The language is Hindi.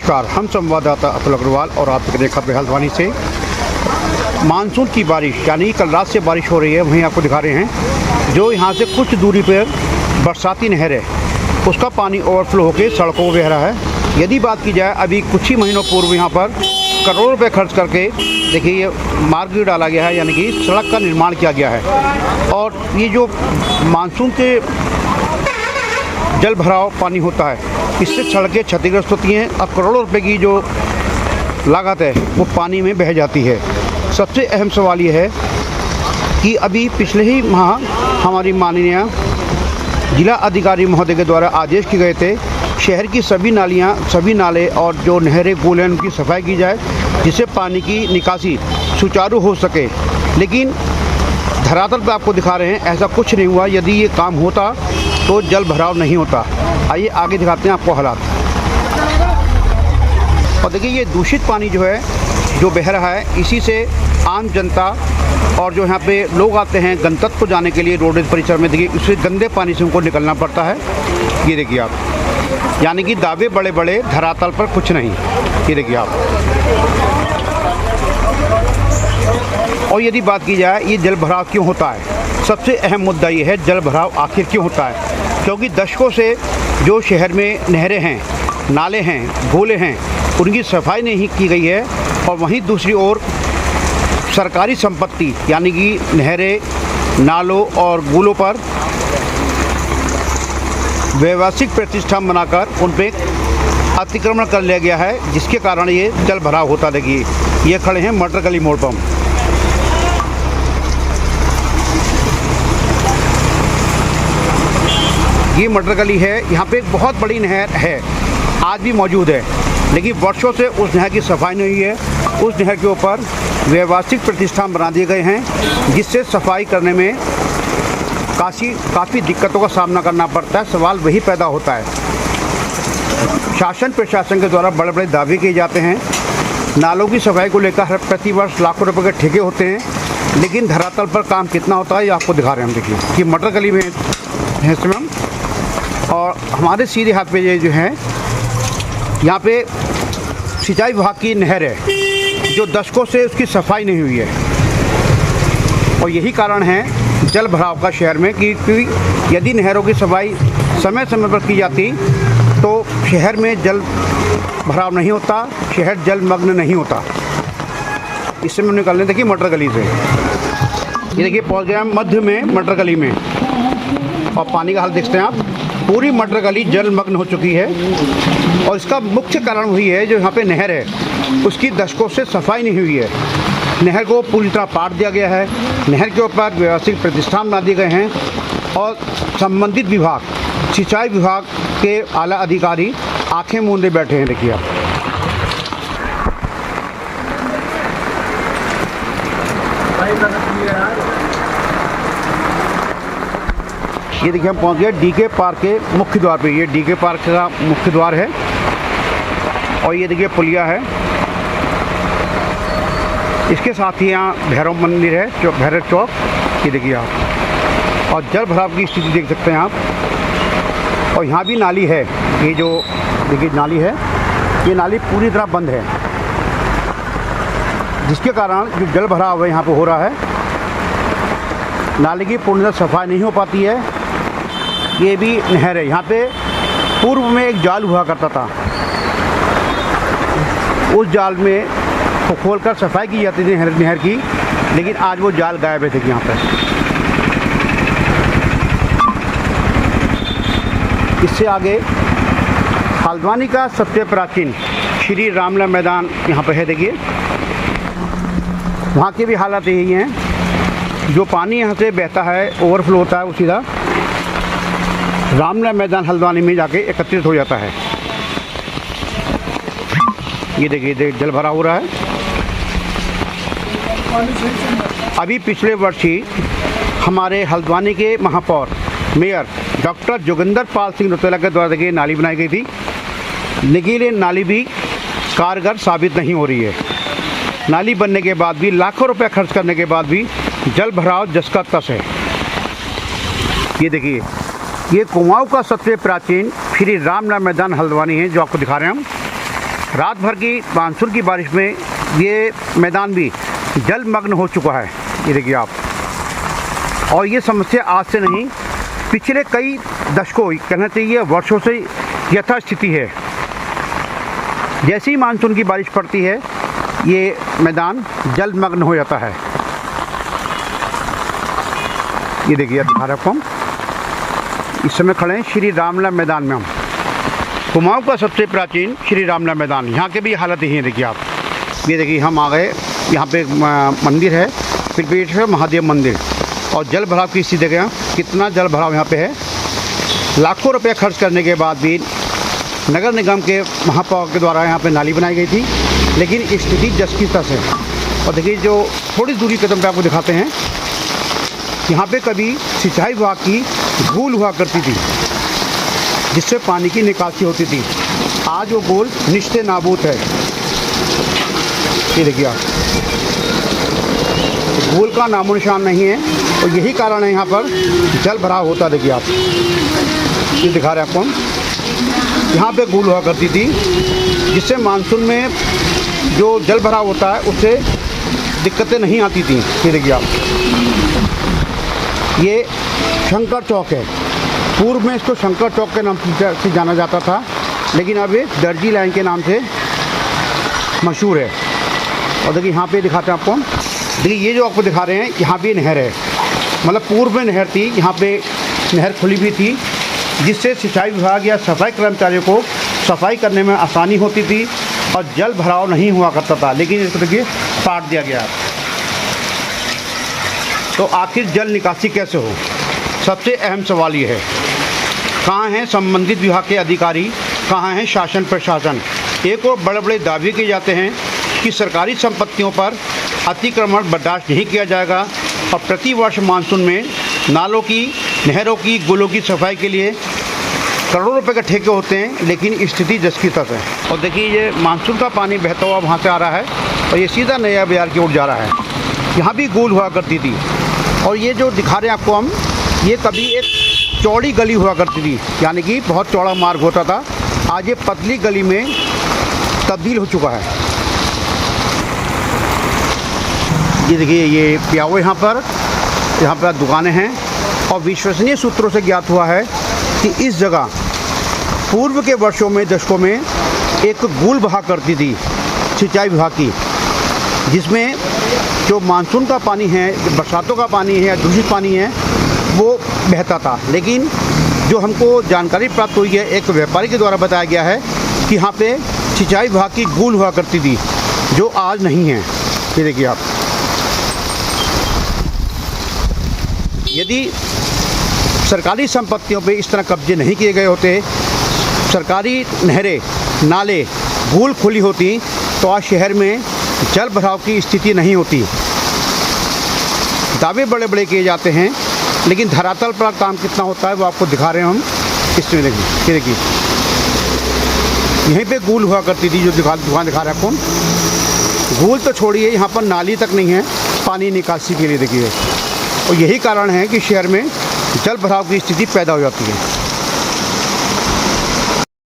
नमस्कार, हम संवाददाता अतुल अग्रवाल और आप देख रहे हैं खबरें हल्द्वानी से। मानसून की बारिश यानी कल रात से बारिश हो रही है, वहीं आपको दिखा रहे हैं जो यहाँ से कुछ दूरी पर बरसाती नहर है, उसका पानी ओवरफ्लो होकर सड़कों पर बह रहा है। यदि बात की जाए अभी कुछ ही महीनों पूर्व यहाँ पर करोड़ों रुपये खर्च करके देखिए ये मार्ग भी डाला गया है, यानी कि सड़क का निर्माण किया गया है। और ये जो मानसून के जल भराव पानी होता है, इससे सड़कें क्षतिग्रस्त होती हैं। अब करोड़ों रुपए की जो लागत है वो पानी में बह जाती है। सबसे अहम सवाल ये है कि अभी पिछले ही माह हमारी माननीय जिला अधिकारी महोदय के द्वारा आदेश किए गए थे, शहर की सभी नालियाँ, सभी नाले और जो नहरें कूल हैं उनकी सफाई की जाए, जिससे पानी की निकासी सुचारू हो सके। लेकिन धरातल पर आपको दिखा रहे हैं ऐसा कुछ नहीं हुआ। यदि ये काम होता तो जल भराव नहीं होता। आइए आगे दिखाते हैं आपको हालात। और देखिए ये दूषित पानी जो है जो बह रहा है, इसी से आम जनता और जो यहाँ पे लोग आते हैं गंतव्य को जाने के लिए रोड परिसर में, देखिए इससे गंदे पानी से उनको निकलना पड़ता है। ये देखिए आप, यानी कि दावे बड़े बड़े, धरातल पर कुछ नहीं। ये देखिए आप। और यदि बात की जाए ये जल भराव क्यों होता है, सबसे अहम मुद्दा ये है जल भराव आखिर क्यों होता है। क्योंकि दशकों से जो शहर में नहरें हैं, नाले हैं, गोले हैं, उनकी सफाई नहीं की गई है। और वहीं दूसरी ओर सरकारी संपत्ति यानी कि नहरें, नालों और गोलों पर व्यवसायिक प्रतिष्ठान बनाकर उन पर अतिक्रमण कर लिया गया है, जिसके कारण ये जल भराव होता। देखिए ये खड़े हैं मटर गली मोड़ पर। ये मटर गली है, यहाँ पे एक बहुत बड़ी नहर है, आज भी मौजूद है, लेकिन वर्षों से उस नहर की सफाई नहीं हुई है। उस नहर के ऊपर व्यवसायिक प्रतिष्ठान बना दिए गए हैं, जिससे सफाई करने में काफ़ी दिक्कतों का सामना करना पड़ता है। सवाल वही पैदा होता है, शासन प्रशासन के द्वारा बड़े बड़े दावे किए जाते हैं, नालों की सफाई को लेकर प्रति वर्ष लाखों रुपए के ठेके होते हैं, लेकिन धरातल पर काम कितना होता है ये आपको दिखा रहे हैं हम। देखिए कि मटर गली में है इसमें हम, और हमारे सीधे हाथ पे ये जो है यहाँ पे सिंचाई विभाग की नहर है, जो दशकों से उसकी सफाई नहीं हुई है। और यही कारण है जल भराव का शहर में कि यदि नहरों की सफाई समय समय पर की जाती तो शहर में जल भराव नहीं होता, शहर जलमग्न नहीं होता। इससे हम निकल रहे देखिए मटर गली से। ये देखिए पहुँच गया मध्य में मटर गली में, और पानी का हाल देखते हैं आप, पूरी मटर गली जलमग्न हो चुकी है। और इसका मुख्य कारण वही है जो यहाँ पे नहर है, उसकी दशकों से सफाई नहीं हुई है। नहर को पूरी तरह पाट दिया गया है, नहर के ऊपर व्यवसायिक प्रतिष्ठान बना दिए गए हैं, और संबंधित विभाग, सिंचाई विभाग के आला अधिकारी आंखें मूंदे बैठे हैं। देखिए आप, ये देखिए हम पहुंच गए डीके पार्क के मुख्य द्वार पे। ये डीके पार्क का मुख्य द्वार है, और ये देखिए पुलिया है, इसके साथ ही यहाँ भैरव मंदिर है, भैरव चौक। ये देखिए आप, और जल भराव की स्थिति देख सकते हैं आप। और यहाँ भी नाली है, ये जो देखिए नाली है, ये नाली पूरी तरह बंद है, जिसके कारण जो जल भराव है यहाँ पे हो रहा है, नाली की पूर्ण सफाई नहीं हो पाती है। ये भी नहर है, यहाँ पे पूर्व में एक जाल हुआ करता था, उस जाल में को खोलकर सफाई की जाती थी नहर की, लेकिन आज वो जाल गायब है। देखिए यहाँ पे। इससे आगे हल्द्वानी का सबसे प्राचीन श्री रामलला मैदान यहाँ पे है। देखिए वहाँ के भी हालात यही हैं, जो पानी यहाँ से बहता है, ओवरफ्लो होता है, वो सीधा रामलला मैदान हल्द्वानी में जाके एकत्रित हो जाता है। ये देखिए जल भरा हो रहा है। अभी पिछले वर्ष ही हमारे हल्द्वानी के महापौर मेयर डॉक्टर जोगिंदर पाल सिंह रौतेला के द्वारा देखिए नाली बनाई गई थी, लेकिन ये नाली भी कारगर साबित नहीं हो रही है। नाली बनने के बाद भी, लाखों रुपए खर्च करने के बाद भी जल भराव जस का तस है। ये देखिए ये कुमाऊं का सबसे प्राचीन श्री रामलला मैदान हल्द्वानी है, जो आपको दिखा रहे हैं हम। रात भर की मानसून की बारिश में ये मैदान भी जलमग्न हो चुका है, ये देखिए आप। और ये समस्या आज से नहीं, पिछले कई दशकों, कहना चाहिए वर्षों से यथास्थिति है। जैसे ही मानसून की बारिश पड़ती है ये मैदान जलमग्न हो जाता है। ये देखिए दिखा रहा हूँ, इस समय खड़े हैं श्री रामलला मैदान में हम। कुमाऊं का सबसे प्राचीन श्री रामलला मैदान, यहाँ के भी हालत यही है। देखिए आप, ये देखिए हम आ गए, यहाँ पे मंदिर है त्रिपेश्वर महादेव मंदिर, और जल भराव की स्थिति देखिए कितना जल भराव यहाँ पे है। लाखों रुपए खर्च करने के बाद भी नगर निगम के महापौर के द्वारा यहाँ पे नाली बनाई गई थी, लेकिन स्थिति जस की तस है। और देखिए जो थोड़ी दूरी कदम पे आपको दिखाते हैं, यहाँ पे कभी सिंचाई विभाग की गूल हुआ करती थी जिससे पानी की निकासी होती थी। आज वो गूल निश्चित नाबूद है। ये देखिए आप, गूल का नामो निशान नहीं है, और यही कारण है यहाँ पर जल भराव होता। देखिए आप, ये दिखा रहे हैं आपको हम, यहाँ पे गूल हुआ करती थी जिससे मानसून में जो जल भराव होता है उससे दिक्कतें नहीं आती थी। ये देखिए आप, ये शंकर चौक है। पूर्व में इसको शंकर चौक के नाम से जाना जाता था, लेकिन अब ये दर्जी लाइन के नाम से मशहूर है। और देखिए यहाँ पे दिखाते हैं आपको, देखिए ये जो आपको दिखा रहे हैं, यहाँ पे नहर है। मतलब पूर्व में नहर थी, यहाँ पे नहर खुली भी थी जिससे सिंचाई विभाग या सफाई कर्मचारियों को सफाई करने में आसानी होती थी और जल भराव नहीं हुआ करता था। लेकिन इसको देखिए काट दिया गया। तो आखिर जल निकासी कैसे हो, सबसे अहम सवाल ये है। कहाँ हैं संबंधित विभाग के अधिकारी, कहाँ हैं शासन प्रशासन। एक और बड़े बड़े दावे किए जाते हैं कि सरकारी संपत्तियों पर अतिक्रमण बर्दाश्त नहीं किया जाएगा, और प्रतिवर्ष मानसून में नालों की, नहरों की, गुलों की सफाई के लिए करोड़ों रुपए के ठेके होते हैं, लेकिन स्थिति जस की तस है। और देखिए ये मानसून का पानी बहता हुआ वहाँ से आ रहा है और ये सीधा नया बाजार की ओर जा रहा है। यहाँ भी गूल हुआ करती थी, और ये जो दिखा रहे हैं आपको हम, ये कभी एक चौड़ी गली हुआ करती थी, यानी कि बहुत चौड़ा मार्ग होता था। आज ये पतली गली में तब्दील हो चुका है। ये देखिए ये प्याओ यहाँ पर दुकानें हैं, और विश्वसनीय सूत्रों से ज्ञात हुआ है कि इस जगह पूर्व के वर्षों में, दशकों में एक गूल बहा करती थी सिंचाई विभाग की, जिसमें जो मानसून का पानी है, बरसातों का पानी है या दूषित पानी है, वो बहता था। लेकिन जो हमको जानकारी प्राप्त हुई है, एक व्यापारी के द्वारा बताया गया है कि यहाँ पे सिंचाई विभाग की गूल हुआ करती थी, जो आज नहीं है। ये देखिए आप, यदि सरकारी संपत्तियों पे इस तरह कब्जे नहीं किए गए होते, सरकारी नहरें, नाले, गूल खुली होती, तो आज शहर में जल भराव की स्थिति नहीं होती। दावे बड़े बड़े किए जाते हैं, लेकिन धरातल पर काम कितना होता है वो आपको दिखा रहे हैं हम। इसमें देखिए, ये देखिए यहीं पे गूल हुआ करती थी, जो दुकान दिखा रहे हैं आपको। गूल तो छोड़िए, यहाँ पर नाली तक नहीं है पानी निकासी के लिए। देखिए, और यही कारण है कि शहर में जल भराव की स्थिति पैदा हो जाती है।